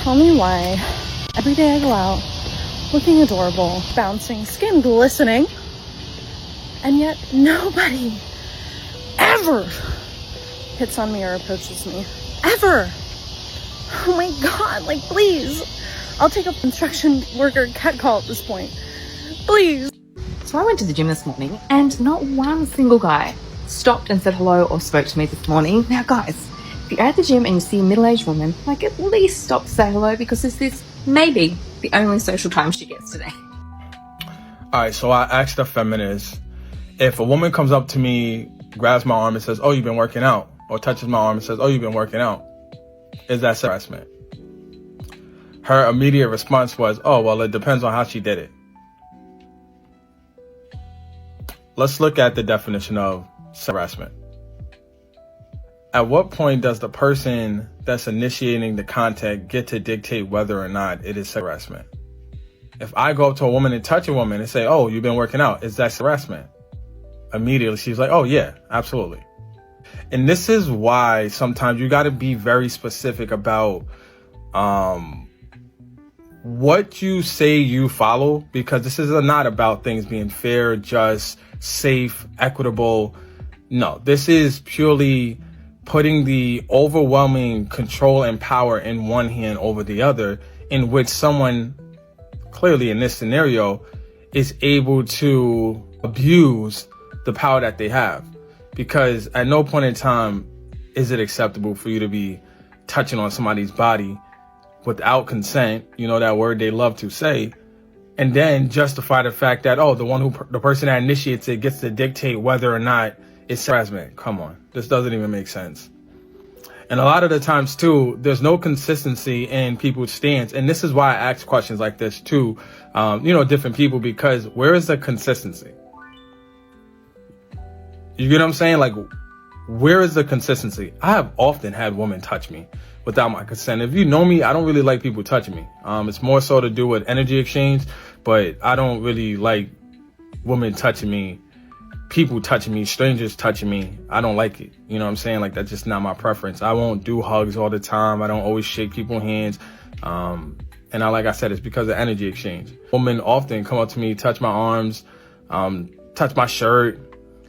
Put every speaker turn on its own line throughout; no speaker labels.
tell me why every day I go out looking adorable, bouncing, skin glistening, and yet nobody ever hits on me or approaches me. Ever. Oh my God, like, please. I'll take a construction worker catcall at this point. Please.
So I went to the gym this morning and not one single guy stopped and said hello or spoke to me this morning. Now guys, if you're at the gym and you see a middle-aged woman, like, at least stop to say hello, because this is maybe the only social time she gets today.
All right, so I asked a feminist, if a woman comes up to me, grabs my arm and says, "Oh, you've been working out," or touches my arm and says, "Oh, you've been working out," is that harassment? Her immediate response was, "Oh, well, it depends on how she did it." Let's look at the definition of harassment. At what point does the person that's initiating the contact get to dictate whether or not it is harassment? If I go up to a woman and touch a woman and say, "Oh, you've been working out," is that harassment? Immediately she's like, "Oh yeah, absolutely." And this is why sometimes you got to be very specific about what you say you follow, because this is not about things being fair, just, safe, equitable. No, this is purely putting the overwhelming control and power in one hand over the other, in which someone, clearly in this scenario, is able to abuse the power that they have. Because at no point in time is it acceptable for you to be touching on somebody's body without consent, you know, that word they love to say, and then justify the fact that, oh, the person that initiates it gets to dictate whether or not it's harassment. Come on, this doesn't even make sense. And a lot of the times too, there's no consistency in people's stance. And this is why I ask questions like this to, different people, because where is the consistency? You get what I'm saying? Like, where is the consistency? I have often had women touch me without my consent. If you know me, I don't really like people touching me. It's more so to do with energy exchange, but I don't really like women touching me, people touching me, strangers touching me. I don't like it. You know what I'm saying? Like, that's just not my preference. I won't do hugs all the time. I don't always shake people's hands. Like I said, it's because of energy exchange. Women often come up to me, touch my arms, touch my shirt,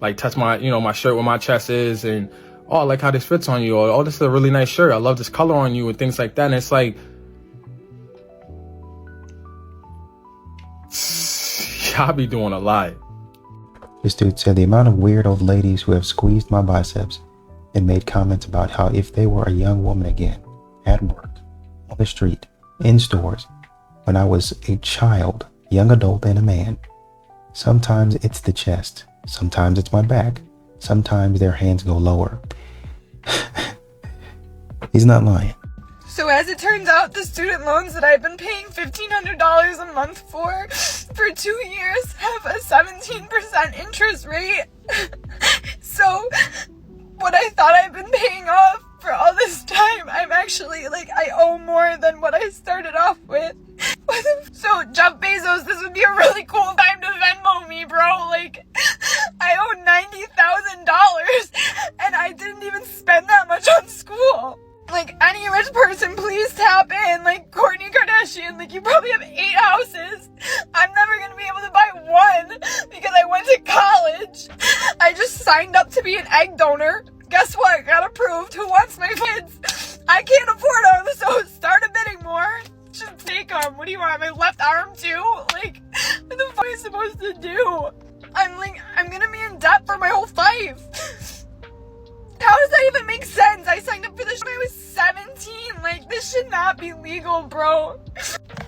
like touch my, my shirt where my chest is, and, "Oh, I like how this fits on you," or, "Oh, this is a really nice shirt. I love this color on you," and things like that. And it's like, y'all be doing a lot.
This dude said, "The amount of weird old ladies who have squeezed my biceps and made comments about how if they were a young woman again, at work, on the street, in stores, when I was a child, young adult and a man, sometimes it's the chest, sometimes it's my back, sometimes their hands go lower." He's not lying.
So as it turns out, the student loans that I've been paying $1,500 a month for 2 years have a 17% interest rate. So what I thought I've been paying off for all this time, I'm actually, I owe more than what I started off with. So Jeff Bezos, this would be a really cool time to Venmo me, bro. I owe $90,000 and I didn't even spend that much on school. Any rich person, please tap in. Kourtney Kardashian, you probably have 8 houses. I'm never gonna be able to buy one because I went to college. I just signed up to be an egg donor. Guess what? Got approved. Who wants my kids? I can't afford them, so start a bidding war. Just take them. What do you want? My left arm too? What the fuck am I supposed to do? I'm gonna be in debt for my whole life. How does that even make sense? I signed up for this when I was 17. This should not be legal, bro.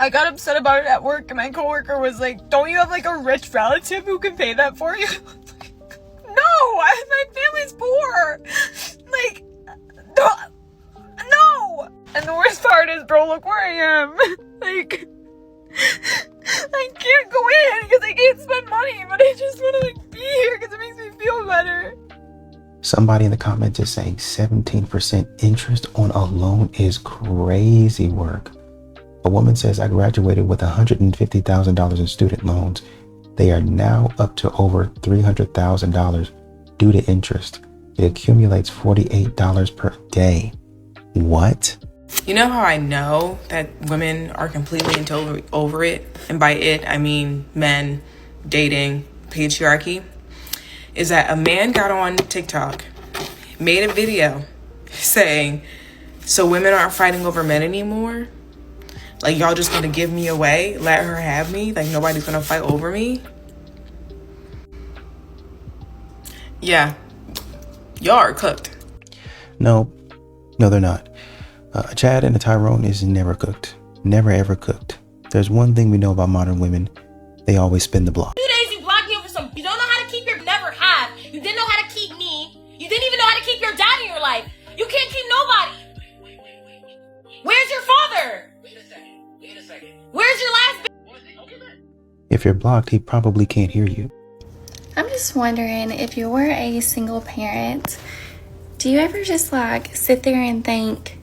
I got upset about it at work, and my coworker was like, "Don't you have a rich relative who can pay that for you?" No, my family's poor. No. And the worst part is, bro, look where I am. I can't go in because I can't spend money, but I just want to be here because it makes me feel better.
Somebody in the comments is saying 17% interest on a loan is crazy work. A woman says, "I graduated with $150,000 in student loans. They are now up to over $300,000 due to interest. It accumulates $48 per day." What?
You know how I know that women are completely and totally over it? And by it, I mean men, dating, patriarchy. Is that a man got on TikTok, made a video saying, so women aren't fighting over men anymore? Like, y'all just gonna give me away? Let her have me? Like, nobody's gonna fight over me? Yeah. Y'all are cooked.
No, they're not. A Chad and a Tyrone is never cooked. Never ever cooked. There's one thing we know about modern women. They always spin the block.
2 days you blocked me over some. You don't know how to keep your. Never have. You didn't know how to keep me. You didn't even know how to keep your dad in your life. You can't keep nobody. Where's your father? Wait a second. Where's your last.
If you're blocked, he probably can't hear you.
I'm just wondering, if you were a single parent, do you ever just like sit there and think,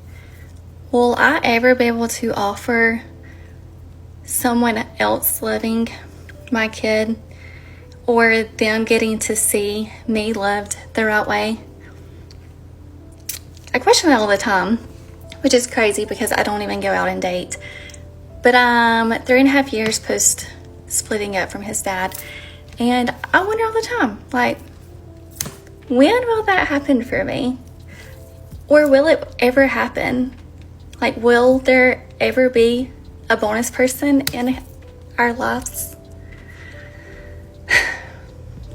will I ever be able to offer someone else loving my kid or them getting to see me loved the right way? I question that all the time, which is crazy because I don't even go out and date. But I'm 3.5 years post splitting up from his dad, and I wonder all the time, like, when will that happen for me? Or will it ever happen? Like, will there ever be a bonus person in our lives?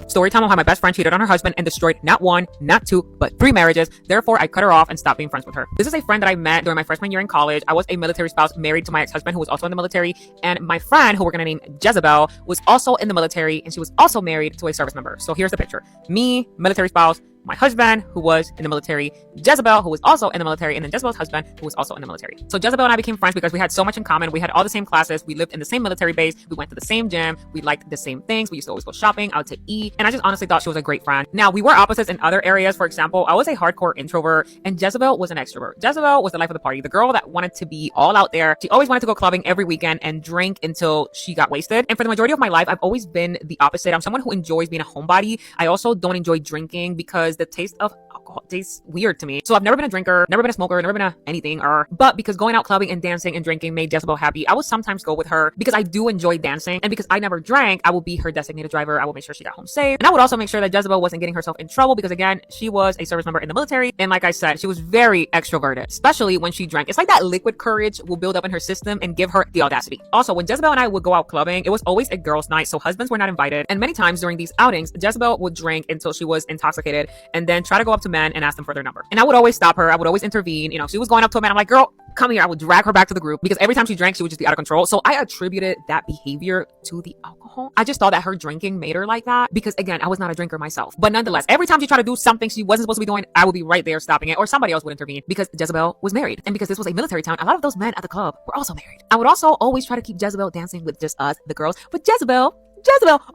Story time on how my best friend cheated on her husband and destroyed not 1, not 2, but 3 marriages. Therefore, I cut her off and stopped being friends with her. This is a friend that I met during my freshman year in college. I was a military spouse married to my ex-husband who was also in the military. And my friend, who we're going to name Jezebel, was also in the military, and she was also married to a service member. So here's the picture. Me, military spouse, my husband, who was in the military, Jezebel, who was also in the military, and then Jezebel's husband, who was also in the military. So Jezebel and I became friends because we had so much in common. We had all the same classes. We lived in the same military base. We went to the same gym. We liked the same things. We used to always go shopping, out to eat. And I just honestly thought she was a great friend. Now, we were opposites in other areas. For example, I was a hardcore introvert, and Jezebel was an extrovert. Jezebel was the life of the party, the girl that wanted to be all out there. She always wanted to go clubbing every weekend and drink until she got wasted. And for the majority of my life, I've always been the opposite. I'm someone who enjoys being a homebody. I also don't enjoy drinking because the taste of alcohol tastes weird to me. So I've never been a drinker, never been a smoker, never been a anything, but because going out clubbing and dancing and drinking made Jezebel happy, I would sometimes go with her because I do enjoy dancing, and because I never drank, I will be her designated driver. I will make sure she got home safe, and I would also make sure that Jezebel wasn't getting herself in trouble because, again, she was a service member in the military, and like I said, she was very extroverted, especially when she drank. It's like that liquid courage will build up in her system and give her the audacity. Also, when Jezebel and I would go out clubbing, it was always a girls' night, so husbands were not invited, and many times during these outings, Jezebel would drink until she was intoxicated and then try to go up to men and ask them for their number. And I would always stop her. I would always intervene. You know, if she was going up to a man, I'm like, girl, come here. I would drag her back to the group because every time she drank, she would just be out of control. So I attributed that behavior to the alcohol. I just thought that her drinking made her like that because, again, I was not a drinker myself. But nonetheless, every time she tried to do something she wasn't supposed to be doing, I would be right there stopping it, or somebody else would intervene because Jezebel was married. And because this was a military town, a lot of those men at the club were also married. I would also always try to keep Jezebel dancing with just us, the girls. But Jezebel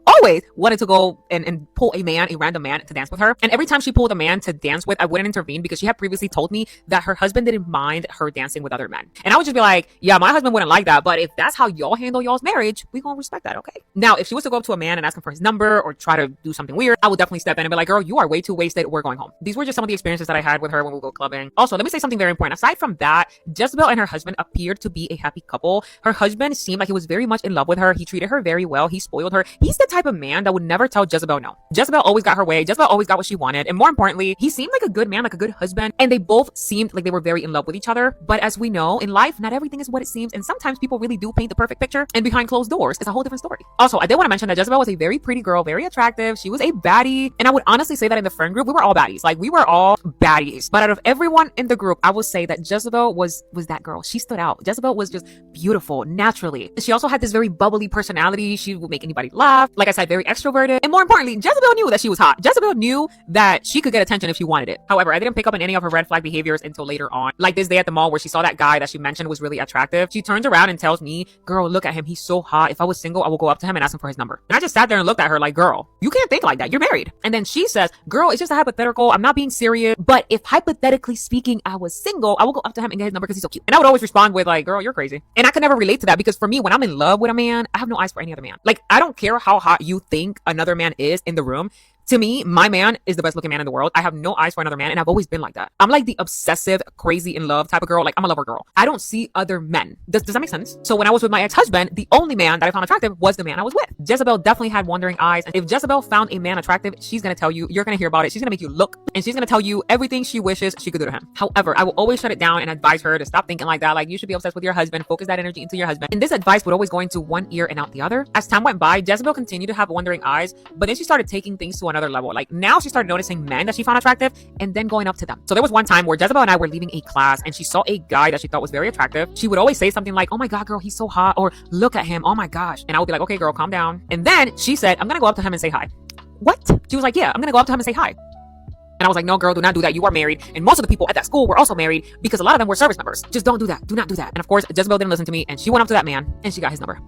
always wanted to go and pull a random man to dance with her. And every time she pulled a man to dance with, I wouldn't intervene because she had previously told me that her husband didn't mind her dancing with other men. And I would just be like, yeah, my husband wouldn't like that, but if that's how y'all handle y'all's marriage, we gonna respect that, okay? Now, if she was to go up to a man and ask him for his number or try to do something weird, I would definitely step in and be like, girl, you are way too wasted. We're going home. These were just some of the experiences that I had with her when we go clubbing. Also, let me say something very important. Aside from that, Jezebel and her husband appeared to be a happy couple. Her husband seemed like he was very much in love with her. He treated her very well. He spoiled her. He's the type of man that would never tell Jezebel no. Jezebel always got her way. Jezebel always got what she wanted. And more importantly, he seemed like a good man, like a good husband. And they both seemed like they were very in love with each other. But as we know, in life, not everything is what it seems. And sometimes people really do paint the perfect picture. And behind closed doors, it's a whole different story. Also, I did want to mention that Jezebel was a very pretty girl, very attractive. She was a baddie. And I would honestly say that in the friend group, we were all baddies. Like, we were all baddies. But out of everyone in the group, I would say that Jezebel was that girl. She stood out. Jezebel was just beautiful, naturally. She also had this very bubbly personality. She would make anybody laugh. Like I said, very extroverted. And more importantly, Jezebel knew that she was hot. Jezebel knew that she could get attention if she wanted it. However, I didn't pick up on any of her red flag behaviors until later on. Like this day at the mall where she saw that guy that she mentioned was really attractive. She turns around and tells me, girl, look at him. He's so hot. If I was single, I will go up to him and ask him for his number. And I just sat there and looked at her like, girl, you can't think like that. You're married. And then she says, girl, it's just a hypothetical. I'm not being serious. But if hypothetically speaking, I was single, I will go up to him and get his number because he's so cute. And I would always respond with like, girl, you're crazy. And I could never relate to that because for me, when I'm in love with a man, I have no eyes for any other man. Like, I don't care how hot you think another man is in the room. To me, my man is the best looking man in the world. I have no eyes for another man, and I've always been like that. I'm like the obsessive, crazy in love type of girl. Like, I'm a lover girl. I don't see other men. Does that make sense? So when I was with my ex-husband, the only man that I found attractive was the man I was with. Jezebel definitely had wandering eyes. And if Jezebel found a man attractive, she's gonna tell you, you're gonna hear about it. She's gonna make you look, and she's gonna tell you everything she wishes she could do to him. However, I will always shut it down and advise her to stop thinking like that. Like, you should be obsessed with your husband, focus that energy into your husband. And this advice would always go into one ear and out the other. As time went by, Jezebel continued to have wandering eyes, but then she started taking things to another level. Like, now she started noticing men that she found attractive and then going up to them. So there was one time where Jezebel and I were leaving a class and she saw a guy that she thought was very attractive. She would always say something like, "Oh my God, girl, he's so hot," or "Look at him, oh my gosh." And I would be like, "Okay, girl, calm down." And then she said, "I'm gonna go up to him and say hi." What? She was like, "Yeah, I'm gonna go up to him and say hi." And I was like, "No, girl, do not do that. You are married. And most of the people at that school were also married because a lot of them were service members. Just don't do that. Do not do that." And of course, Jezebel didn't listen to me and she went up to that man and she got his number.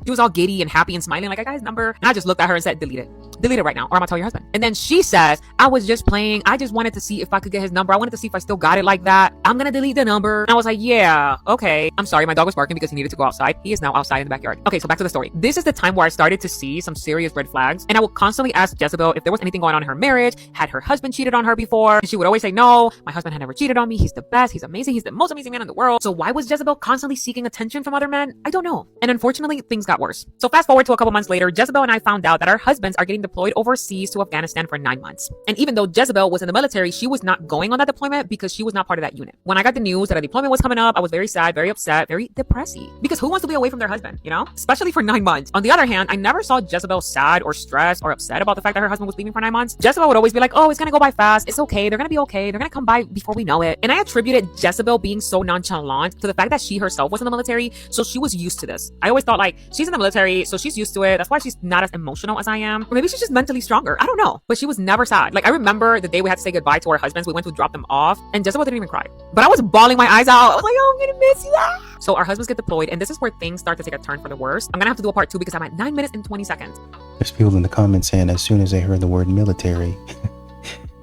She was all giddy and happy and smiling like, "I got his number." And I just looked at her and said, "Delete it. Delete it right now, or I'm gonna tell your husband." And then she says, "I was just playing. I just wanted to see if I could get his number. I wanted to see if I still got it like that. I'm gonna delete the number." And I was like, "Yeah, okay." I'm sorry, my dog was barking because he needed to go outside. He is now outside in the backyard. Okay, so back to the story. This is the time where I started to see some serious red flags. And I would constantly ask Jezebel if there was anything going on in her marriage. Had her husband cheated on her before? And she would always say, "No, my husband had never cheated on me. He's the best. He's amazing. He's the most amazing man in the world." So why was Jezebel constantly seeking attention from other men? I don't know. And unfortunately, things got worse. So fast forward to a couple months later, Jezebel and I found out that our husbands are getting deployed overseas to Afghanistan for 9 months. And even though Jezebel was in the military, she was not going on that deployment because she was not part of that unit. When I got the news that a deployment was coming up, I was very sad, very upset, very depressing. Because who wants to be away from their husband, you know? Especially for 9 months. On the other hand, I never saw Jezebel sad or stressed or upset about the fact that her husband was leaving for 9 months. Jezebel would always be like, "Oh, it's gonna go by fast. It's okay. They're gonna be okay. They're gonna come by before we know it." And I attributed Jezebel being so nonchalant to the fact that she herself was in the military, so she was used to this. I always thought, like, she's in the military, so she's used to it. That's why she's not as emotional as I am. Or maybe she's just mentally stronger. I don't know. But she was never sad. Like, I remember the day we had to say goodbye to our husbands, we went to drop them off, and Jezebel didn't even cry. But I was bawling my eyes out. I was like, "Oh, I'm gonna miss you." So our husbands get deployed, and this is where things start to take a turn for the worse. I'm gonna have to do a part 2 because I'm at 9 minutes and 20 seconds.
There's people in the comments saying as soon as they heard the word military,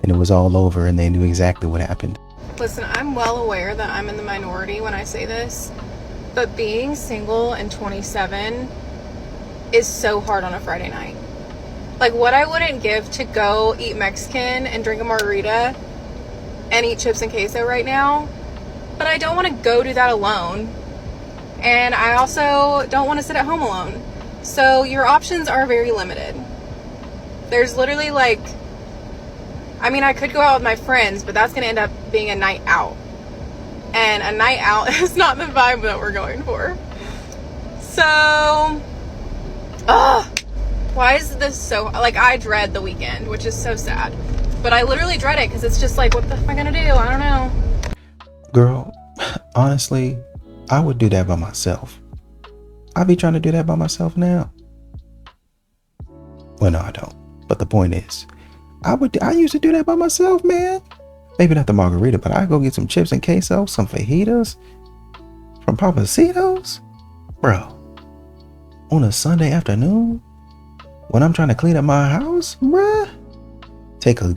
then it was all over and they knew exactly what happened.
Listen, I'm well aware that I'm in the minority when I say this, but being single and 27 is so hard on a Friday night. Like, what I wouldn't give to go eat Mexican and drink a margarita and eat chips and queso right now, but I don't want to go do that alone. And I also don't want to sit at home alone. So your options are very limited. There's literally like, I mean, I could go out with my friends, but that's going to end up being a night out. And a night out is not the vibe that we're going for. So, why is this so, like, I dread the weekend, which is so sad. But I literally dread it because it's just like, what the f am I going to do? I don't know.
Girl, honestly, I would do that by myself. I be trying to do that by myself now. Well, no, I don't. But the point is, I used to do that by myself, man. Maybe not the margarita, but I go get some chips and queso, some fajitas from Papacitos. Bro, on a Sunday afternoon, when I'm trying to clean up my house, bruh, take a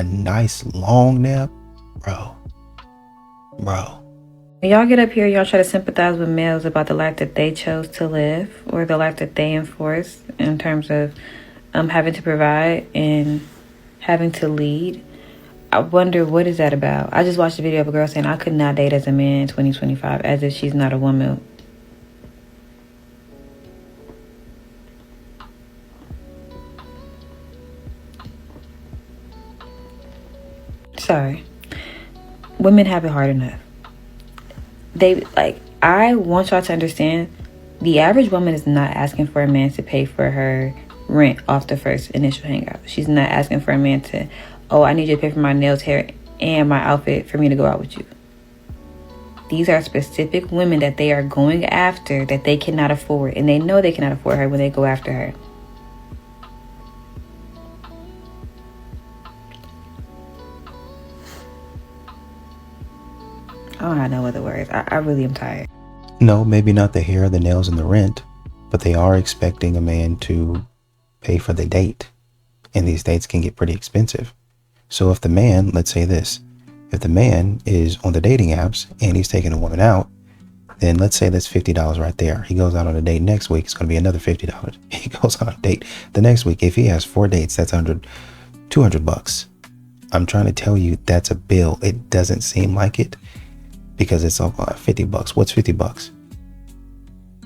nice long nap, bro.
When y'all get up here, y'all try to sympathize with males about the life that they chose to live or the life that they enforce in terms of having to provide and having to lead. I wonder, what is that about? I just watched a video of a girl saying, "I could not date as a man in 2025," as if she's not a woman. Sorry. Women have it hard enough. I want y'all to understand, the average woman is not asking for a man to pay for her rent off the first initial hangout. She's not asking for a man to, "Oh, I need you to pay for my nails, hair, and my outfit for me to go out with you." These are specific women that they are going after that they cannot afford, and they know they cannot afford her when they go after her. I don't have no other words. I really am tired.
No, maybe not the hair, the nails, and the rent, but they are expecting a man to pay for the date. And these dates can get pretty expensive. So if the man, let's say this, if the man is on the dating apps and he's taking a woman out, Then let's say that's $50 right there. He goes out on a date next week, it's going to be another $50. He goes on a date the next week. If he has 4 dates, that's $200. I'm trying to tell you, that's a bill. It doesn't seem like it because it's $50. What's $50?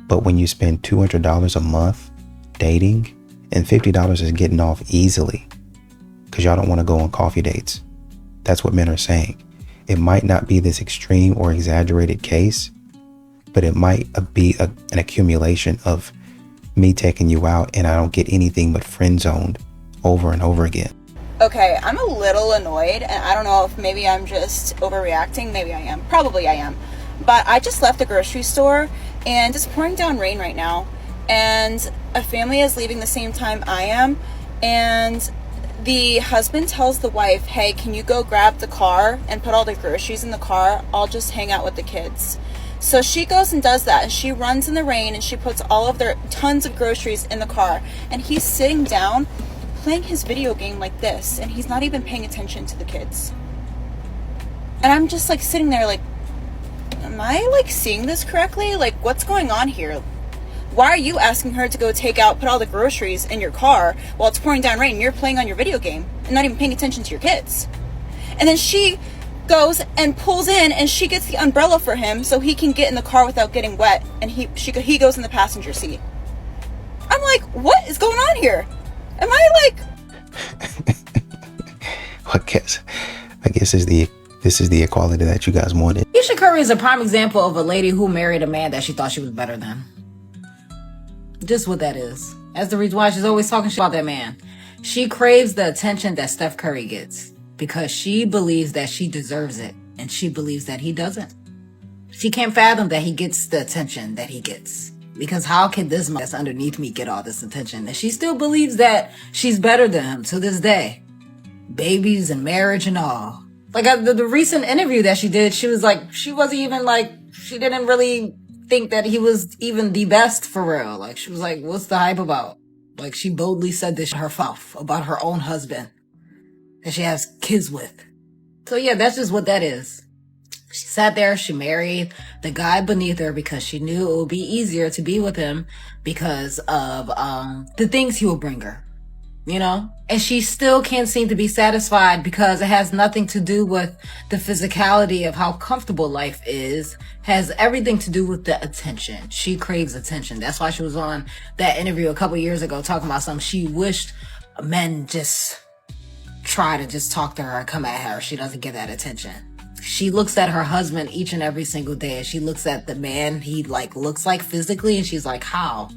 But when you spend $200 a month dating, and $50 is getting off easily because y'all don't want to go on coffee dates. That's what men are saying. It might not be this extreme or exaggerated case, but it might be an accumulation of me taking you out and I don't get anything but friend zoned over and over again.
Okay, I'm a little annoyed, and I don't know if maybe I'm just overreacting. Maybe I am. Probably I am. But I just left the grocery store, and it's pouring down rain right now, and a family is leaving the same time I am, and the husband tells the wife, hey, can you go grab the car and put all the groceries in the car? I'll just hang out with the kids. So she goes and does that, and she runs in the rain, and she puts all of their tons of groceries in the car, and he's sitting down playing his video game like this, and he's not even paying attention to the kids. And I'm just like sitting there like, am I like seeing this correctly? Like, what's going on here? Why are you asking her to go put all the groceries in your car while it's pouring down rain and you're playing on your video game and not even paying attention to your kids? And then she goes and pulls in, and she gets the umbrella for him so he can get in the car without getting wet, and he goes in the passenger seat. I'm like, what is going on here? Am I like...
I guess this is the equality that you guys wanted.
Ayesha Curry is a prime example of a lady who married a man that she thought she was better than. Just what that is. That's the reason why she's always talking shit about that man. She craves the attention that Steph Curry gets because she believes that she deserves it, and she believes that he doesn't. She can't fathom that he gets the attention that he gets. Because how can this man that's underneath me get all this attention? And she still believes that she's better than him to this day. Babies and marriage and all. Like the recent interview that she did, she was like, she wasn't even like, she didn't really think that he was even the best for real. Like, she was like, what's the hype about? Like, she boldly said this herself about her own husband that she has kids with. So yeah, that's just what that is. She sat there, she married the guy beneath her because she knew it would be easier to be with him because of the things he will bring her, you know? And she still can't seem to be satisfied because it has nothing to do with the physicality of how comfortable life is. Has everything to do with the attention. She craves attention. That's why she was on that interview a couple years ago talking about something. She wished men just try to just talk to her and come at her. She doesn't get that attention. She looks at her husband each and every single day, and she looks at the man he like looks like physically, and she's like, how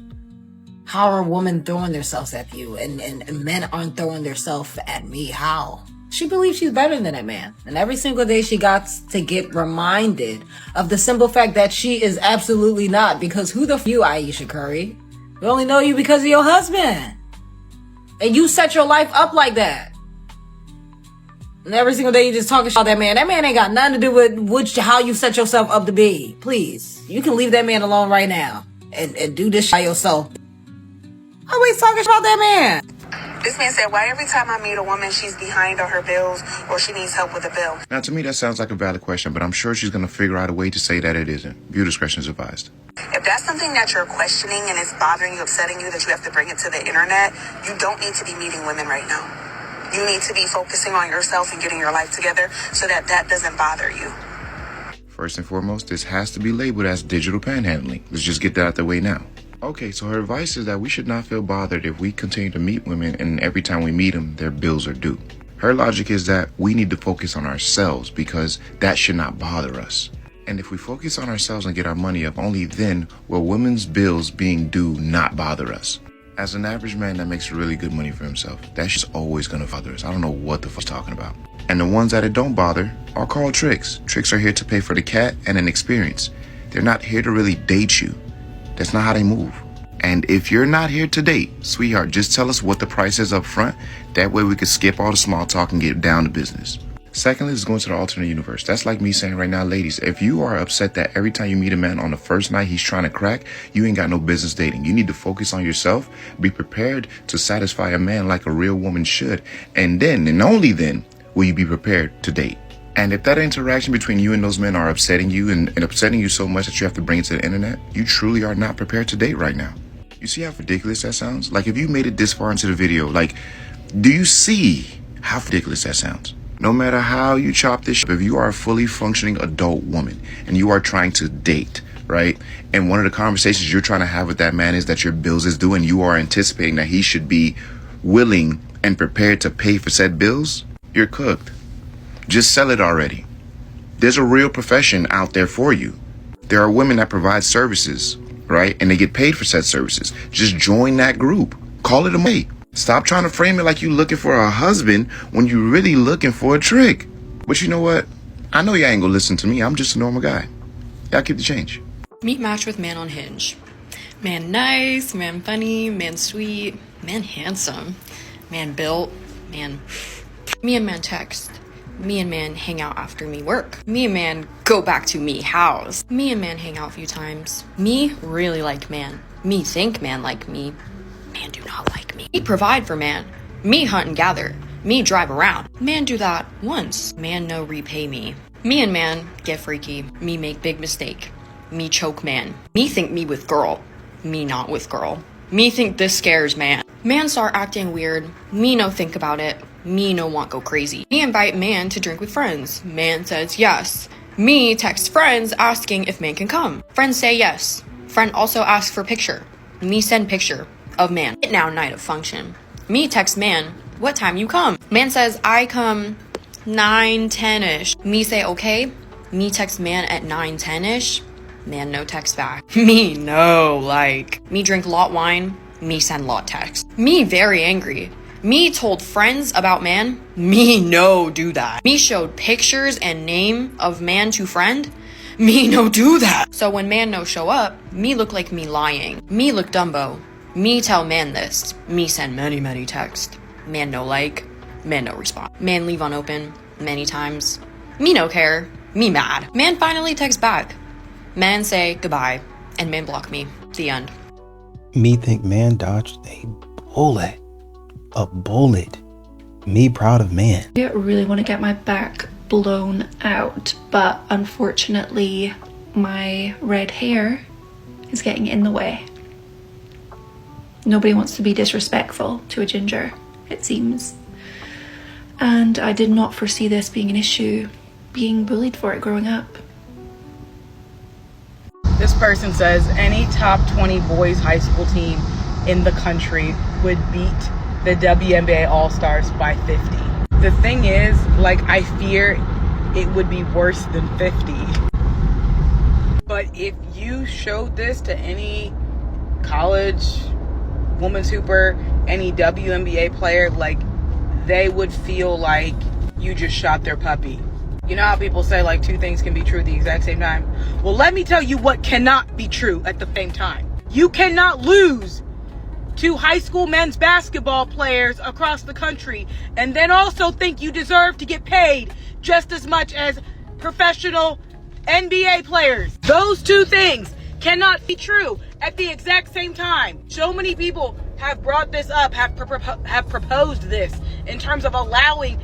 are women throwing themselves at you and men aren't throwing themselves at me? How? She believes she's better than that man, and every single day she got to get reminded of the simple fact that she is absolutely not, because who the f you, Ayesha Curry? We only know you because of your husband, and you set your life up like that. And every single day you just talking about that man. That man ain't got nothing to do with how you set yourself up to be. Please. You can leave that man alone right now. And do this by yourself. Always talking about that man.
This man said, why every time I meet a woman, she's behind on her bills or she needs help with a bill?
Now, to me, that sounds like a valid question, but I'm sure she's going to figure out a way to say that it isn't. Viewer discretion is advised.
If that's something that you're questioning and it's bothering you, upsetting you, that you have to bring it to the internet, you don't need to be meeting women right now. You need to be focusing on yourself and getting your life together so that that doesn't bother you.
First and foremost, this has to be labeled as digital panhandling. Let's just get that out the way now. Okay, so her advice is that we should not feel bothered if we continue to meet women and every time we meet them, their bills are due. Her logic is that we need to focus on ourselves because that should not bother us. And if we focus on ourselves and get our money up, only then will women's bills being due not bother us. As an average man that makes really good money for himself, that's just always gonna bother us. I don't know what the fuck's talking about. And the ones that it don't bother are called tricks. Tricks are here to pay for the cat and an experience. They're not here to really date you. That's not how they move. And if you're not here to date, sweetheart, just tell us what the price is up front. That way we can skip all the small talk and get down to business. Secondly, let's go into the alternate universe. That's like me saying right now, ladies, if you are upset that every time you meet a man on the first night he's trying to crack, you ain't got no business dating. You need to focus on yourself, be prepared to satisfy a man like a real woman should, and then, and only then, will you be prepared to date. And if that interaction between you and those men are upsetting you and upsetting you so much that you have to bring it to the internet, you truly are not prepared to date right now. You see how ridiculous that sounds? Like, if you made it this far into the video, like, do you see how ridiculous that sounds? No matter how you chop this, if you are a fully functioning adult woman and you are trying to date, right? And one of the conversations you're trying to have with that man is that your bills is due and you are anticipating that he should be willing and prepared to pay for said bills, you're cooked. Just sell it already. There's a real profession out there for you. There are women that provide services, right? And they get paid for said services. Just join that group. Call it a mate. Stop trying to frame it like you looking for a husband when you really looking for a trick. But you know what? I know y'all ain't gonna listen to me. I'm just a normal guy. Y'all keep the change.
Meet match with man on Hinge. Man nice, man funny, man sweet, man handsome, man built, man. Me and man text. Me and man hang out after me work. Me and man go back to me house. Me and man hang out a few times. Me really like man. Me think man like me. Man do not like me. Me provide for man. Me hunt and gather. Me drive around. Man do that once. Man no repay me. Me and man get freaky. Me make big mistake. Me choke man. Me think me with girl. Me not with girl. Me think this scares man. Man start acting weird. Me no think about it. Me no want go crazy. Me invite man to drink with friends. Man says yes. Me text friends asking if man can come. Friends say yes. Friend also asks for picture. Me send picture of man. It now night of function. Me text man, what time you come? Man says I come 9:10ish. Me say okay. Me text man at 9:10ish. Man no text back. Me no like. Me drink lot wine. Me send lot text. Me very angry. Me told friends about man. Me no do that. Me showed pictures and name of man to friend. Me no do that. So when man no show up, me look like me lying. Me look Dumbo. Me tell man this. Me send many text. Man no like. Man no respond. Man leave unopen many times. Me no care. Me mad. Man finally text back. Man say goodbye. And man block me. The end.
Me think man dodged a bullet. A bullet. Me proud of man.
I really want to get my back blown out, but unfortunately my red hair is getting in the way. Nobody wants to be disrespectful to a ginger, it seems. And I did not foresee this being an issue, being bullied for it growing up.
This person says any top 20 boys high school team in the country would beat the WNBA All-Stars by 50. The thing is, like, I fear it would be worse than 50. But if you showed this to any college women's hooper, any WNBA player, like, they would feel like you just shot their puppy. You know how people say, like, two things can be true at the exact same time? Well, let me tell you what cannot be true at the same time. You cannot lose to high school men's basketball players across the country and then also think you deserve to get paid just as much as professional NBA players. Those two things cannot be true at the exact same time. So many people have brought this up, have proposed this in terms of allowing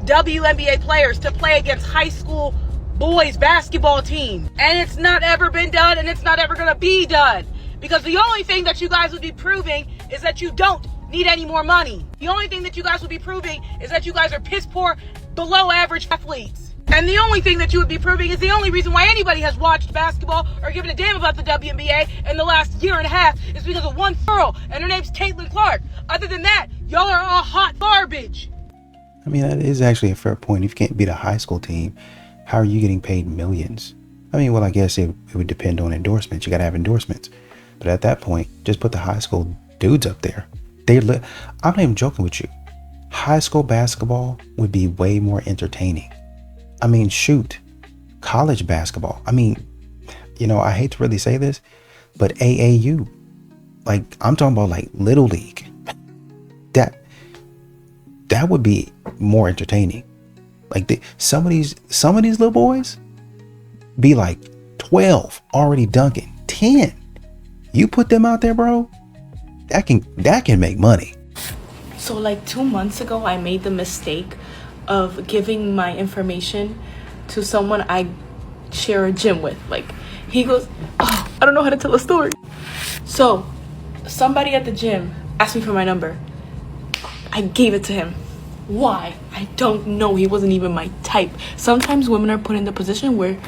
WNBA players to play against high school boys basketball teams. And it's not ever been done, and it's not ever gonna be done. Because the only thing that you guys would be proving is that you don't need any more money. The only thing that you guys would be proving is that you guys are piss poor, below average athletes. And the only thing that you would be proving is the only reason why anybody has watched basketball or given a damn about the WNBA in the last year and a half is because of one girl, and her name's Caitlin Clark. Other than that, y'all are all hot garbage.
I mean, that is actually a fair point. If you can't beat a high school team, how are you getting paid millions? I mean, well, I guess it would depend on endorsements. You got to have endorsements. But at that point, just put the high school dudes up there. I'm not even joking with you. High school basketball would be way more entertaining. I mean, shoot, college basketball. I mean, you know, I hate to really say this, but AAU, like, I'm talking about like Little League. That would be more entertaining. Like some of these little boys be like 12 already dunking, 10. You put them out there, bro, that can make money.
So like 2 months ago, I made the mistake
of giving my information to someone I share a gym with. Like, he goes, oh, I don't know how to tell a story. So somebody at the gym asked me for my number. I gave it to him. Why? I don't know. He wasn't even my type. Sometimes women are put in the position where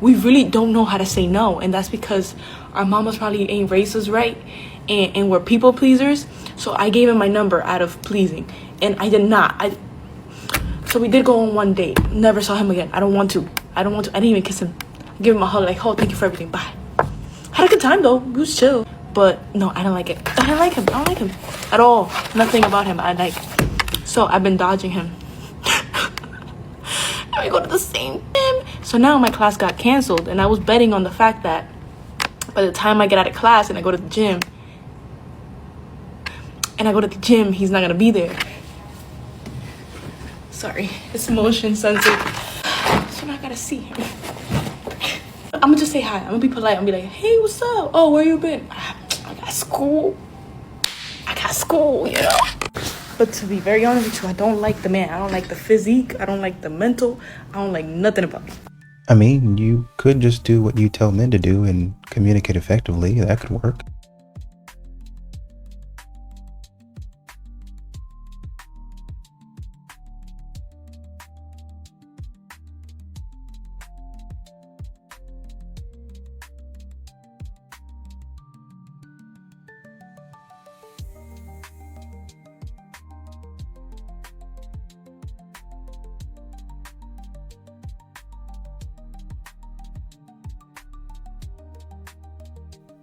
we really don't know how to say no, and that's because our mamas probably ain't raised us right, and we're people pleasers. So I gave him my number out of pleasing, and I did not. So we did go on one date. Never saw him again. I don't want to. I didn't even kiss him. Give him a hug, like, oh, thank you for everything. Bye. Had a good time though. It was chill. But no, I don't like it. I don't like him at all. Nothing about him I like. So I've been dodging him. I go to the same gym. So now my class got canceled, and I was betting on the fact that by the time I get out of class and I go to the gym, he's not gonna be there. Sorry, it's motion sensitive. So now I gotta see him. I'm gonna just say hi. I'm gonna be polite. I'm gonna be like, hey, what's up? Oh, where you been? I got school, you know? But to be very honest with you, I don't like the man. I don't like the physique. I don't like the mental. I don't like nothing about it.
I mean, you could just do what you tell men to do and communicate effectively. That could work.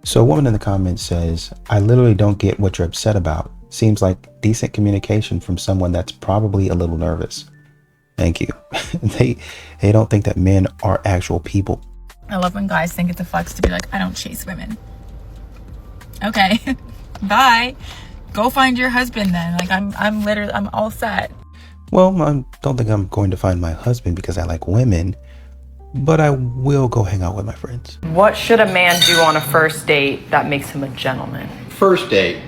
So a woman in the comments says, I literally don't get what you're upset about. Seems like decent communication from someone that's probably a little nervous. Thank you. They don't think that men are actual people.
I love when guys think it's a flex to be like, I don't chase women. Okay, bye. Go find your husband then. Like, I'm all set.
Well, I don't think I'm going to find my husband because I like women, but I will go hang out with my friends.
What should a man do on a first date that makes him a gentleman?
First date,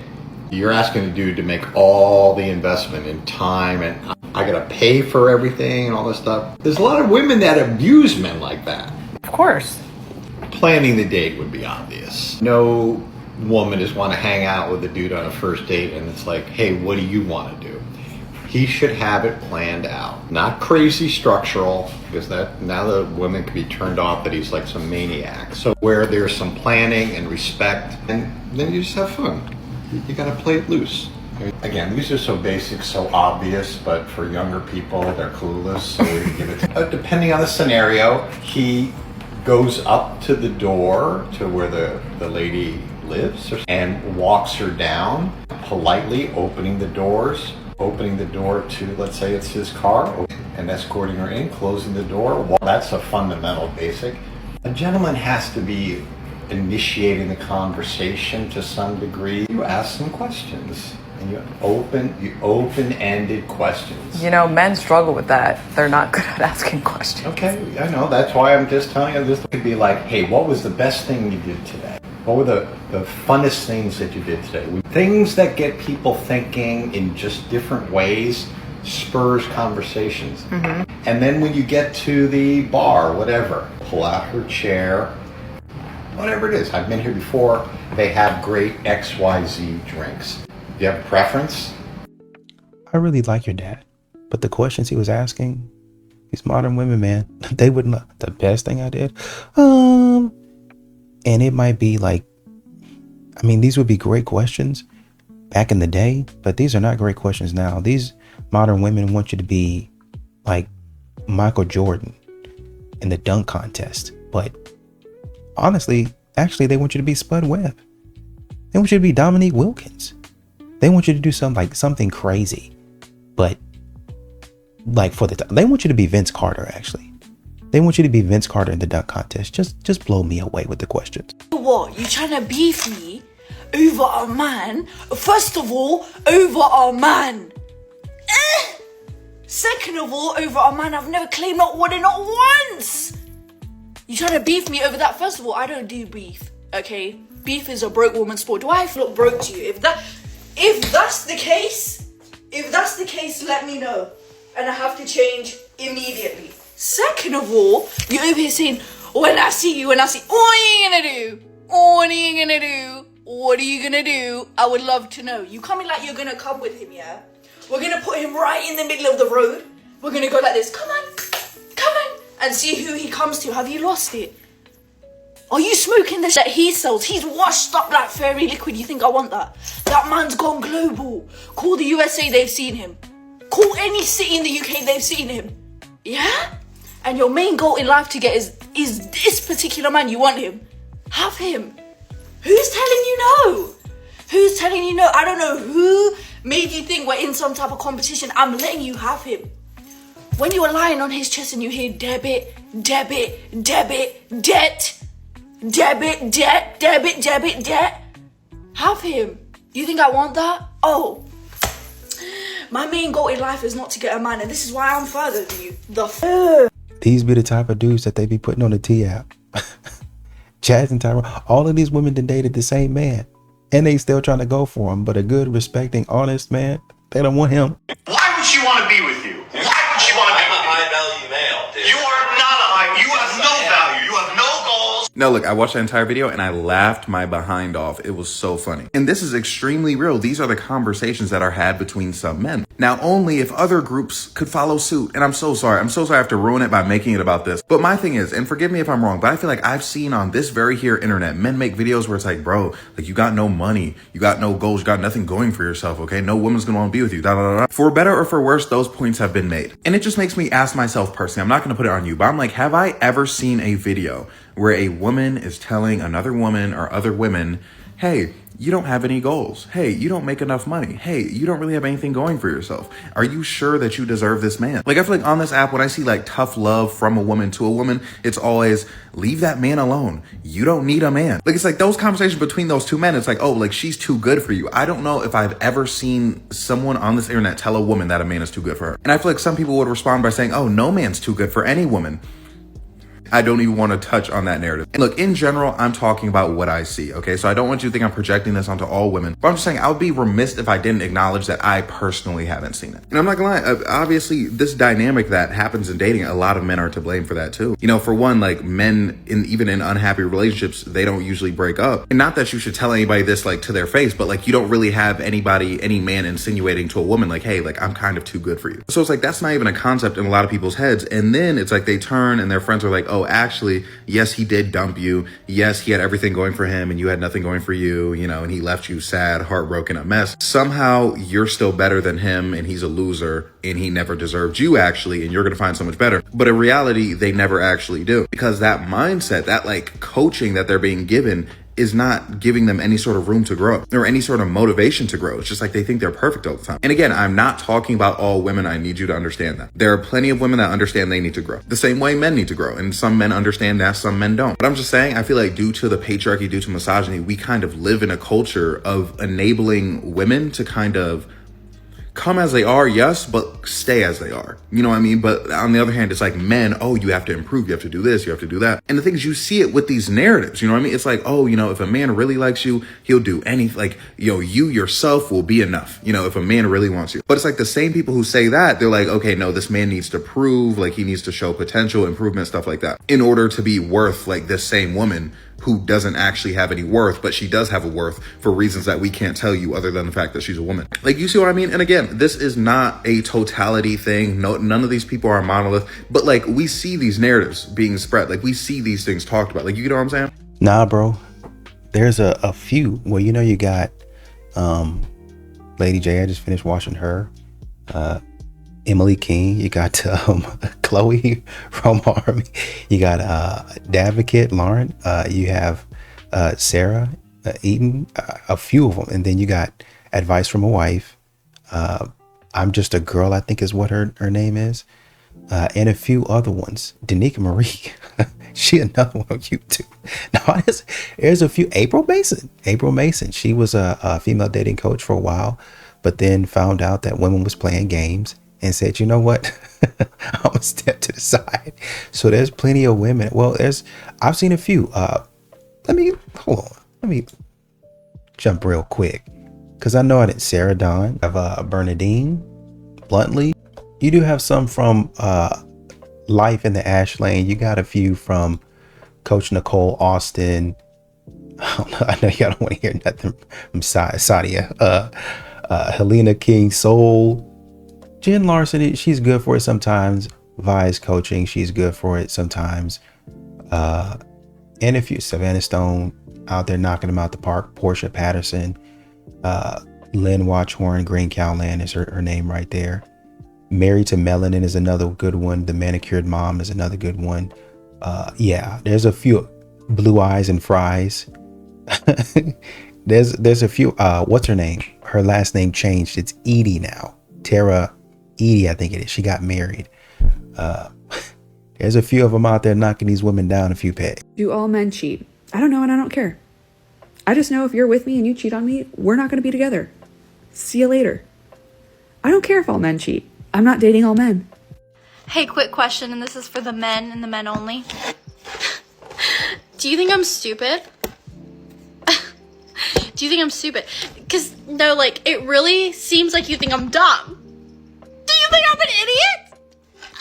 you're asking the dude to make all the investment in time, and I gotta pay for everything and all this stuff. There's a lot of women that abuse men like that.
Of course.
Planning the date would be obvious. No woman just want to hang out with a dude on a first date and it's like, hey, what do you want to do? He should have it planned out. Not crazy structural, because that now the women can be turned off that he's like some maniac. So where there's some planning and respect, and then you just have fun. You gotta play it loose. Again, these are so basic, so obvious, but for younger people, they're clueless, so we give it depending on the scenario, he goes up to the door to where the lady lives and walks her down, politely opening the door to, let's say it's his car, and escorting her in, closing the door. Well, that's a fundamental basic. A gentleman has to be initiating the conversation to some degree. You ask some questions, and you open-ended questions.
You know, men struggle with that. They're not good at asking questions.
Okay, I know. That's why I'm just telling you. This could be like, hey, what was the best thing you did today? What were the funnest things that you did today? Things that get people thinking in just different ways spurs conversations. Mm-hmm. And then when you get to the bar, whatever, pull out her chair, whatever it is. I've been here before. They have great XYZ drinks. Do you have a preference?
I really like your dad, but the questions he was asking, these modern women, man, they wouldn't know. The best thing I did, and it might be like, I mean, these would be great questions back in the day, but these are not great questions now. These modern women want you to be like Michael Jordan in the dunk contest, but honestly, actually, they want you to be Spud Webb. They want you to be Dominique Wilkins. They want you to do something crazy, but like they want you to be Vince Carter. Actually, they want you to be Vince Carter in the dunk contest. Just blow me away with the questions.
What, you trying to beef me over a man? First of all, over a man. Second of all, over a man I've never claimed not wanting not once. You trying to beef me over that? First of all, I don't do beef, okay? Beef is a broke woman's sport. Do I look broke to you? If that's the case, let me know. and I have to change immediately. Second of all, you're over here saying, when I see you, what are you gonna do? What are you gonna do? What are you gonna do? I would love to know. You coming like you're gonna come with him, yeah? We're gonna put him right in the middle of the road. We're gonna go like this. Come on, and see who he comes to. Have you lost it? Are you smoking the shit that he sells? He's washed up like fairy liquid. You think I want that? That man's gone global. Call the USA, they've seen him. Call any city in the UK, they've seen him. Yeah? And your main goal in life to get is this particular man. You want him. Have him. Who's telling you no? Who's telling you no? I don't know who made you think we're in some type of competition. I'm letting you have him. When you are lying on his chest and you hear debit, debit, debit, debt, debit, debt, debit, debit, debt, have him. You think I want that? Oh. My main goal in life is not to get a man, and this is why I'm further than you.
These be the type of dudes that they be putting on the T app. Chaz and Tyrone, all of these women done dated the same man, and they still trying to go for him. But a good, respecting, honest man, they don't want him.
Why would she want to be with you? Why would she want to be with you? I'm a high-value male, dude. You are not a high. You have no value. You have no goals.
No, look, I watched that entire video and I laughed my behind off. It was so funny. And this is extremely real. These are the conversations that are had between some men. Now, only if other groups could follow suit. And I'm so sorry. I'm so sorry I have to ruin it by making it about this. But my thing is, and forgive me if I'm wrong, but I feel like I've seen on this very here internet, men make videos where it's like, bro, like you got no money, you got no goals, you got nothing going for yourself, okay? No woman's gonna want to be with you, da, da, da, da. For better or for worse, those points have been made. And it just makes me ask myself personally, I'm not gonna put it on you, but I'm like, have I ever seen a video where a woman is telling another woman or other women, hey, you don't have any goals. Hey, you don't make enough money. Hey, you don't really have anything going for yourself. Are you sure that you deserve this man? Like, I feel like on this app, when I see like tough love from a woman to a woman, it's always leave that man alone. You don't need a man. Like, it's like those conversations between those two men. It's like, oh, like she's too good for you. I don't know if I've ever seen someone on this internet tell a woman that a man is too good for her. And I feel like some people would respond by saying, oh, no man's too good for any woman. I don't even want to touch on that narrative. And look, in general, I'm talking about what I see, okay? So I don't want you to think I'm projecting this onto all women, but I'm just saying I would be remiss if I didn't acknowledge that I personally haven't seen it. And I'm not gonna lie, obviously this dynamic that happens in dating, a lot of men are to blame for that too. You know, for one, like men, even in unhappy relationships, they don't usually break up. And not that you should tell anybody this like to their face, but like you don't really have any man insinuating to a woman like, hey, like I'm kind of too good for you. So it's like, that's not even a concept in a lot of people's heads. And then it's like they turn and their friends are like, oh, actually, yes, he did dump you. Yes, he had everything going for him and you had nothing going for you, you know, and he left you sad, heartbroken, a mess. Somehow you're still better than him and he's a loser and he never deserved you actually, and you're going to find so much better. But in reality, they never actually do, because that mindset, that like coaching that they're being given is not giving them any sort of room to grow or any sort of motivation to grow. It's just like they think they're perfect all the time. And again, I'm not talking about all women. I need you to understand that. There are plenty of women that understand they need to grow the same way men need to grow. And some men understand that, some men don't. But I'm just saying, I feel like due to the patriarchy, due to misogyny, we kind of live in a culture of enabling women to kind of come as they are, yes, but stay as they are. You know what I mean? But on the other hand, it's like men, oh, you have to improve, you have to do this, you have to do that. And the thing is, you see it with these narratives, you know what I mean? It's like, oh, you know, if a man really likes you, he'll do anything. Like, you yourself will be enough, you know, if a man really wants you. But it's like the same people who say that, they're like, okay, no, this man needs to prove, like he needs to show potential, improvement, stuff like that, in order to be worth like this same woman who doesn't actually have any worth, but she does have a worth for reasons that we can't tell you other than the fact that she's a woman. Like, you see what I mean? And again, this is not a totality thing. No, none of these people are a monolith, but like we see these narratives being spread. Like we see these things talked about. Like, you know what I'm saying?
Nah, bro. There's a few. Well, you know, you got Lady J. I just finished watching her. Emily King, you got Chloe from Army, you got Davocate Lauren, you have Sarah Eaton, a few of them, and then you got Advice from a Wife, I'm Just a Girl, I think is what her name is, and a few other ones. Danica Marie, she another one on YouTube. Now there's a few. April Mason, she was a female dating coach for a while, but then found out that women was playing games and said, you know what, I'm gonna step to the side. So there's plenty of women. Well, I've seen a few. Let me jump real quick, because I know I didn't. Sarah Dawn, of Bernadine Bluntly, You do have some from Life in the Ash Lane. You got a few from Coach Nicole Austin. I know y'all don't want to hear nothing from Sadia. Helena King Soul. Jen Larson, she's good for it sometimes. Vi's coaching, she's good for it sometimes. And a few, Savannah Stone out there knocking them out the park. Portia Patterson. Lynn Watchhorn, Green Cow Land is her name right there. Married to Melanin is another good one. The Manicured Mom is another good one. Yeah, there's a few. Blue Eyes and Fries. there's a few. What's her name? Her last name changed. It's Edie now. Tara Edie, I think it is. She got married. There's a few of them out there knocking these women down a few pegs.
Do all men cheat? I don't know, and I don't care. I just know if you're with me and you cheat on me, we're not going to be together. See you later. I don't care if all men cheat. I'm not dating all men.
Hey, quick question, and this is for the men and the men only. Do you think I'm stupid? Do you think I'm stupid? Because, no, like, it really seems like you think I'm dumb. Do you think I'm an idiot?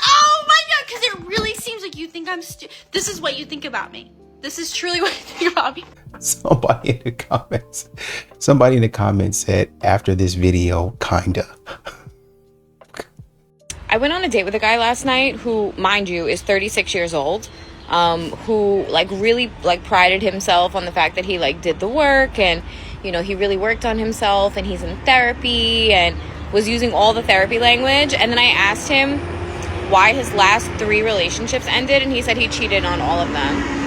Oh my god, because it really seems like you think I'm stupid. This is what you think about me. This is truly what you think about me.
Somebody in the comments said, after this video, kinda.
I went on a date with a guy last night who, mind you, is 36 years old, who like really like prided himself on the fact that he like did the work and, you know, he really worked on himself and he's in therapy and was using all the therapy language. And then I asked him why his last 3 relationships ended, and he said he cheated on all of them.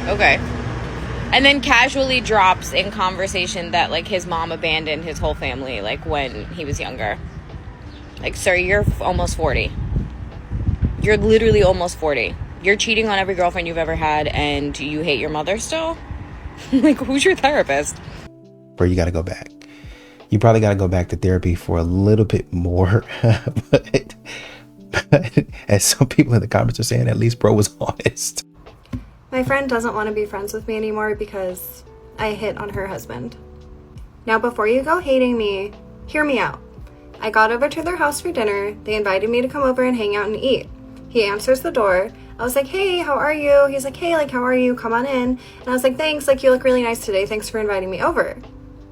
Okay. And then casually drops in conversation that like his mom abandoned his whole family like when he was younger. Like, sir, you're almost 40. You're literally almost 40. You're cheating on every girlfriend you've ever had and you hate your mother still? Like, who's your therapist?
Where you got to go back. You probably got to go back to therapy for a little bit more. but as some people in the comments are saying, at least bro was honest.
My friend doesn't want to be friends with me anymore because I hit on her husband. Now, before you go hating me, hear me out. I got over to their house for dinner. They invited me to come over and hang out and eat. He answers the door. I was like, hey, how are you? He's like, hey, like, how are you? Come on in. And I was like, thanks, like, you look really nice today. Thanks for inviting me over.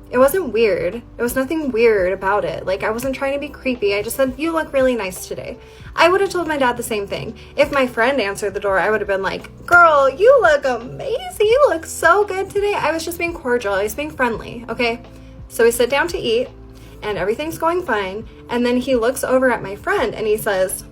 It wasn't weird. There was nothing weird about it. Like, I wasn't trying to be creepy. I just said, you look really nice today. I would have told my dad the same thing. If my friend answered the door, I would have been like, girl, you look amazing. You look so good today. I was just being cordial. I was being friendly, okay? So we sit down to eat, and everything's going fine. And then he looks over at my friend, and he says,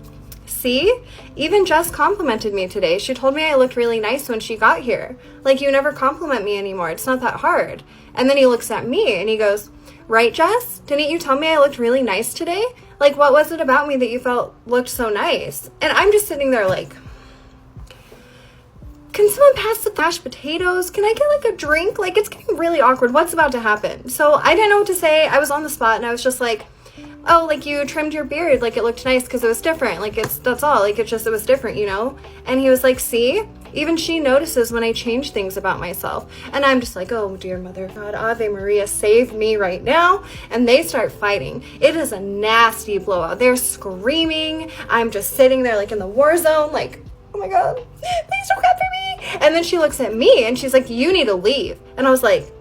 see? Even Jess complimented me today. She told me I looked really nice when she got here. Like, you never compliment me anymore. It's not that hard. And then he looks at me and he goes, right, Jess? Didn't you tell me I looked really nice today? Like, what was it about me that you felt looked so nice? And I'm just sitting there like, can someone pass the mashed potatoes? Can I get like a drink? Like, it's getting really awkward. What's about to happen? So I didn't know what to say. I was on the spot and I was just like, oh, like, you trimmed your beard, like, it looked nice because it was different, like, that's all, like, it was different, you know? And he was like, see, even she notices when I change things about myself. And I'm just like, oh, dear mother of God, Ave Maria, save me right now. And they start fighting. It is a nasty blowout. They're screaming. I'm just sitting there like in the war zone, like, oh my God, please don't come for me. And then she looks at me and she's like, you need to leave. And I was like,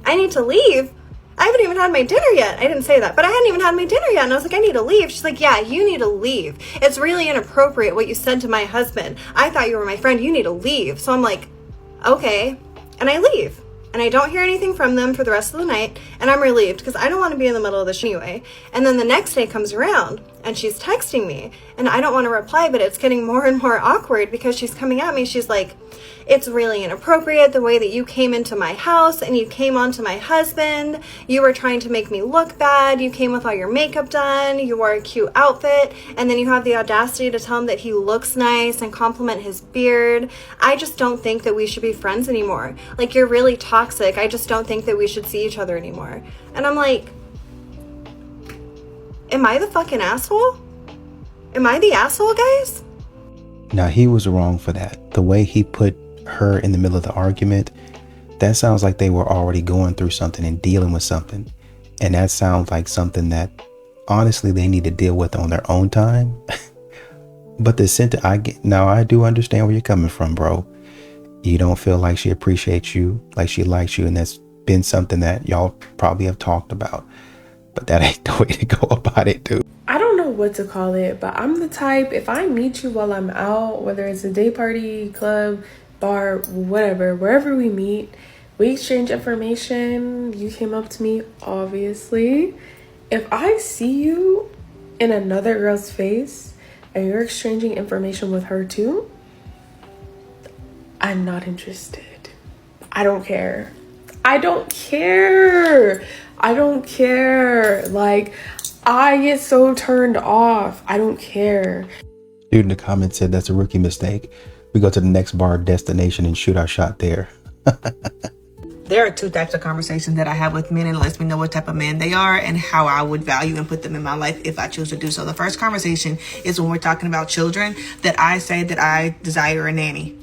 I need to leave? I haven't even had my dinner yet. I didn't say that, but I hadn't even had my dinner yet. And I was like, I need to leave. She's like, yeah, you need to leave. It's really inappropriate what you said to my husband. I thought you were my friend. You need to leave. So I'm like, okay. And I leave. And I don't hear anything from them for the rest of the night. And I'm relieved because I don't want to be in the middle of this anyway. And then the next day comes around and she's texting me. And I don't want to reply, but it's getting more and more awkward because she's coming at me. She's like, it's really inappropriate the way that you came into my house and you came onto my husband. You were trying to make me look bad. You came with all your makeup done. You wore a cute outfit. And then you have the audacity to tell him that he looks nice and compliment his beard. I just don't think that we should be friends anymore. Like, you're really toxic. I just don't think that we should see each other anymore. And I'm like, am I the fucking asshole? Am I the asshole, guys?
Now, he was wrong for that. The way he put her in the middle of the argument, that sounds like they were already going through something and dealing with something. And that sounds like something that honestly they need to deal with on their own time. But the sentence I get now, I do understand where you're coming from, bro. You don't feel like she appreciates you, like she likes you, and that's been something that y'all probably have talked about. But that ain't the way to go about it, dude.
I don't know what to call it, but I'm the type, if I meet you while I'm out, whether it's a day party, club, bar, whatever, wherever we meet, we exchange information, you came up to me, obviously. If I see you in another girl's face and you're exchanging information with her too, I'm not interested. I don't care. I don't care. I don't care. Like, I get so turned off. I don't care.
Dude in the comments said that's a rookie mistake. We go to the next bar destination and shoot our shot there.
There are two types of conversations that I have with men, and it lets me know what type of man they are and how I would value and put them in my life if I choose to do so. The first conversation is when we're talking about children, that I say that I desire a nanny.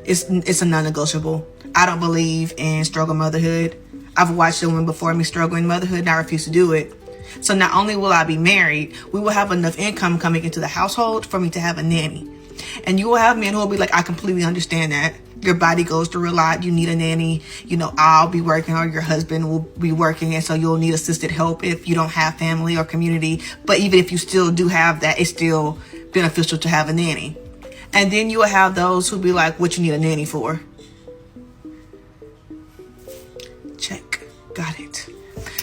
It's a non-negotiable. I don't believe in struggle motherhood. I've watched women before me struggle in motherhood and I refuse to do it. So not only will I be married, we will have enough income coming into the household for me to have a nanny. And you will have men who will be like, I completely understand that. Your body goes through a lot. You need a nanny. You know, I'll be working or your husband will be working. And so you'll need assisted help if you don't have family or community. But even if you still do have that, it's still beneficial to have a nanny. And then you will have those who be like, what you need a nanny for? Check. Got it.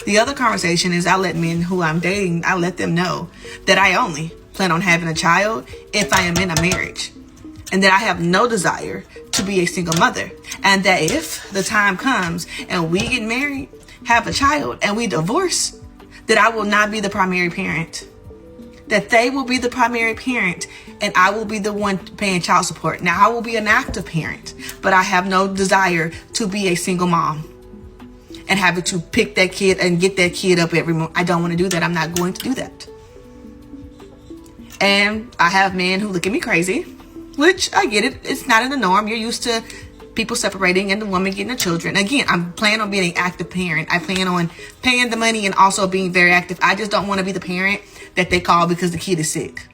The other conversation is I let men who I'm dating, I let them know that I only plan on having a child if I am in a marriage. And that I have no desire to be a single mother. And that if the time comes and we get married, have a child, and we divorce, that I will not be the primary parent. That they will be the primary parent and I will be the one paying child support. Now, I will be an active parent, but I have no desire to be a single mom and having to pick that kid and get that kid up every morning. I don't want to do that. I'm not going to do that. And I have men who look at me crazy, which I get it. It's not in the norm. You're used to people separating and the woman getting the children. Again, I'm planning on being an active parent. I plan on paying the money and also being very active. I just don't want to be the parent that they call because the kid is sick.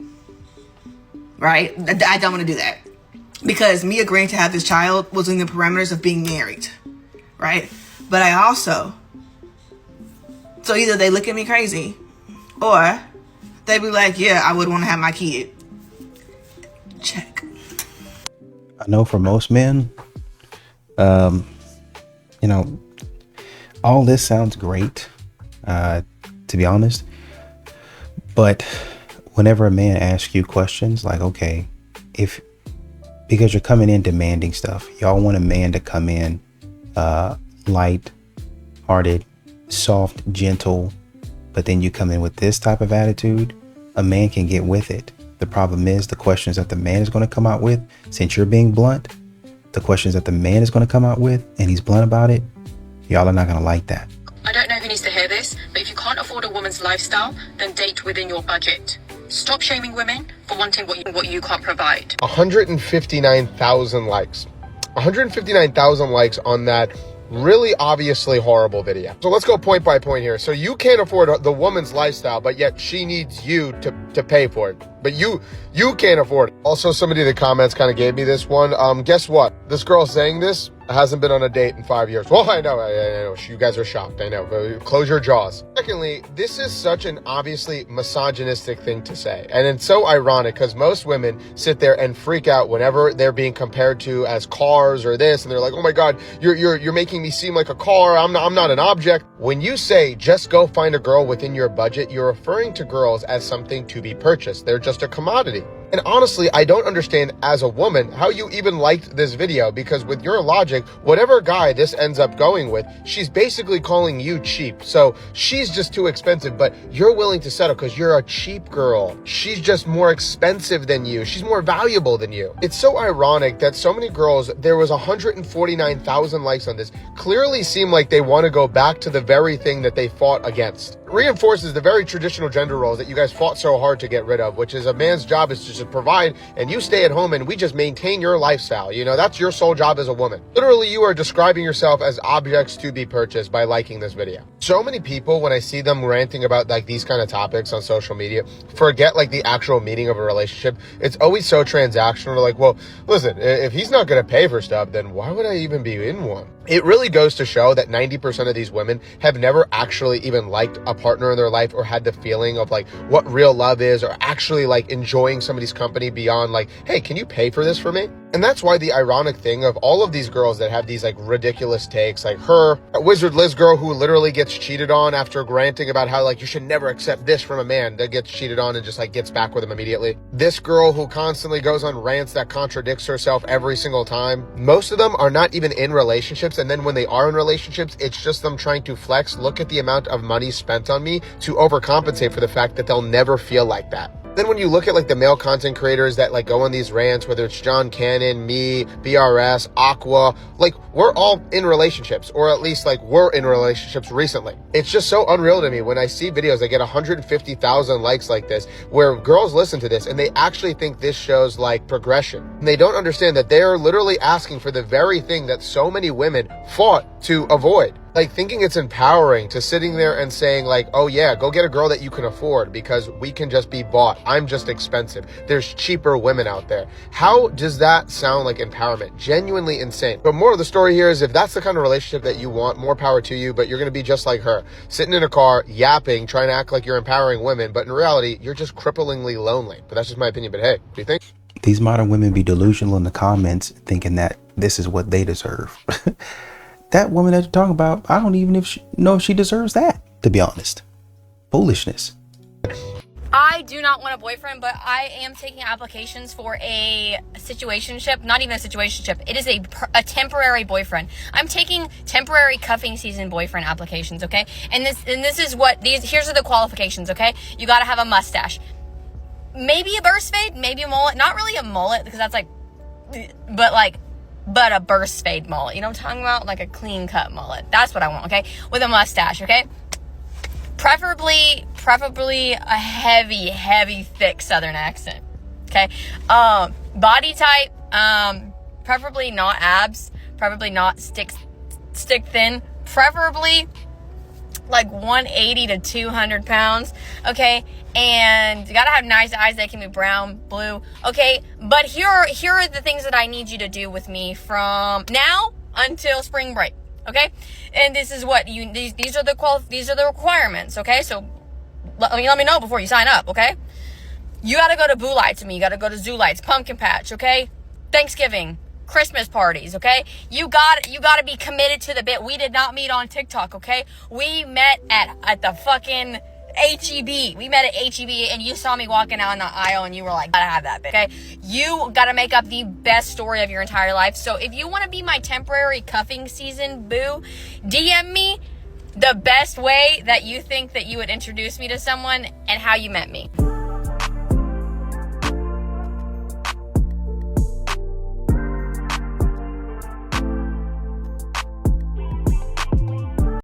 Right? I don't want to do that. Because me agreeing to have this child was in the parameters of being married. Right? But I also, so either they look at me crazy or they be like, yeah, I would want to have my kid. Check.
I know for most men, you know, all this sounds great, to be honest. But whenever a man asks you questions like, okay, because you're coming in demanding stuff, y'all want a man to come in light-hearted, soft, gentle, but then you come in with this type of attitude, a man can get with it. The problem is the questions that the man is going to come out with, since you're being blunt, the questions that the man is going to come out with, and he's blunt about it, y'all are not going to like that.
I don't know who needs to hear this, but if you can't afford a woman's lifestyle, then date within your budget. Stop shaming women for wanting what you can't provide.
159,000 likes. 159,000 likes on that really obviously horrible video. So let's go point by point here. So you can't afford the woman's lifestyle, but yet she needs you to pay for it. But you can't afford it. Also, somebody in the comments kind of gave me this one. Guess what? This girl saying this hasn't been on a date in 5 years. Well, I know. You guys are shocked. I know. But close your jaws. Secondly, this is such an obviously misogynistic thing to say. And it's so ironic because most women sit there and freak out whenever they're being compared to as cars or this. And they're like, oh my God, you're making me seem like a car. I'm not an object. When you say just go find a girl within your budget, you're referring to girls as something to be purchased. They're just a commodity. And honestly, I don't understand as a woman how you even liked this video, because with your logic, whatever guy this ends up going with, she's basically calling you cheap. So she's just too expensive, but you're willing to settle because you're a cheap girl. She's just more expensive than you. She's more valuable than you. It's so ironic that so many girls, there was 149,000 likes on this, clearly seem like they want to go back to the very thing that they fought against. It reinforces the very traditional gender roles that you guys fought so hard to get rid of, which is a man's job is to just just provide and you stay at home and we just maintain your lifestyle. You know, that's your sole job as a woman. Literally, you are describing yourself as objects to be purchased by liking this video. So many people, when I see them ranting about like these kind of topics on social media, forget like the actual meaning of a relationship. It's always so transactional. Like, well, listen, if he's not going to pay for stuff, then why would I even be in one? It really goes to show that 90% of these women have never actually even liked a partner in their life or had the feeling of like what real love is, or actually like enjoying somebody's company beyond like, hey, can you pay for this for me? And that's why the ironic thing of all of these girls that have these like ridiculous takes, like her, a Wizard Liz girl who literally gets cheated on after granting about how like you should never accept this from a man, that gets cheated on and just like gets back with him immediately. This girl who constantly goes on rants that contradicts herself every single time. Most of them are not even in relationships, and then when they are in relationships, it's just them trying to flex. Look at the amount of money spent on me to overcompensate for the fact that they'll never feel like that. Then when you look at like the male content creators that like go on these rants, whether it's John Cannon, me, BRS, Aqua, like we're all in relationships, or at least like we're in relationships recently. It's just so unreal to me when I see videos that get 150,000 likes like this, where girls listen to this and they actually think this shows like progression. And they don't understand that they're literally asking for the very thing that so many women fought to avoid. Like thinking it's empowering to sitting there and saying like, oh yeah, go get a girl that you can afford because we can just be bought. I'm just expensive. There's cheaper women out there. How does that sound like empowerment? Genuinely insane. But more of the story here is if that's the kind of relationship that you want, more power to you, but you're going to be just like her, sitting in a car, yapping, trying to act like you're empowering women. But in reality, you're just cripplingly lonely. But that's just my opinion. But hey, what do you think?
These modern women be delusional in the comments thinking that this is what they deserve. That woman that you're talking about, I don't even know if she deserves that, to be honest. Foolishness.
I do not want a boyfriend, but I am taking applications for a situationship. Not even a situationship. It is a temporary boyfriend. I'm taking temporary cuffing season boyfriend applications, okay? And this is what here's are the qualifications, okay? You got to have a mustache. Maybe a burst fade, maybe a mullet. Not really a mullet because that's like, but a burst fade mullet. You know what I'm talking about? Like a clean cut mullet. That's what I want, okay? With a mustache, okay? Preferably a heavy, thick Southern accent, okay? Body type, preferably not abs, preferably not stick thin, preferably like 180 to 200 pounds, okay? And you gotta have nice eyes that can be brown, blue, okay? But here are the things that I need you to do with me from now until spring break, okay? And this is what these are the requirements, okay? So let me know before you sign up, okay? You gotta go to Boo Lights with me. You gotta go to Zoo Lights, Pumpkin Patch, okay? Thanksgiving, Christmas parties, okay? You gotta be committed to the bit. We did not meet on TikTok, okay? We met at the fucking HEB. We met at HEB and you saw me walking down the aisle and you were like, gotta have that bit, okay? You gotta make up the best story of your entire life. So if you want to be my temporary cuffing season boo, DM me the best way that you think that you would introduce me to someone and how you met me.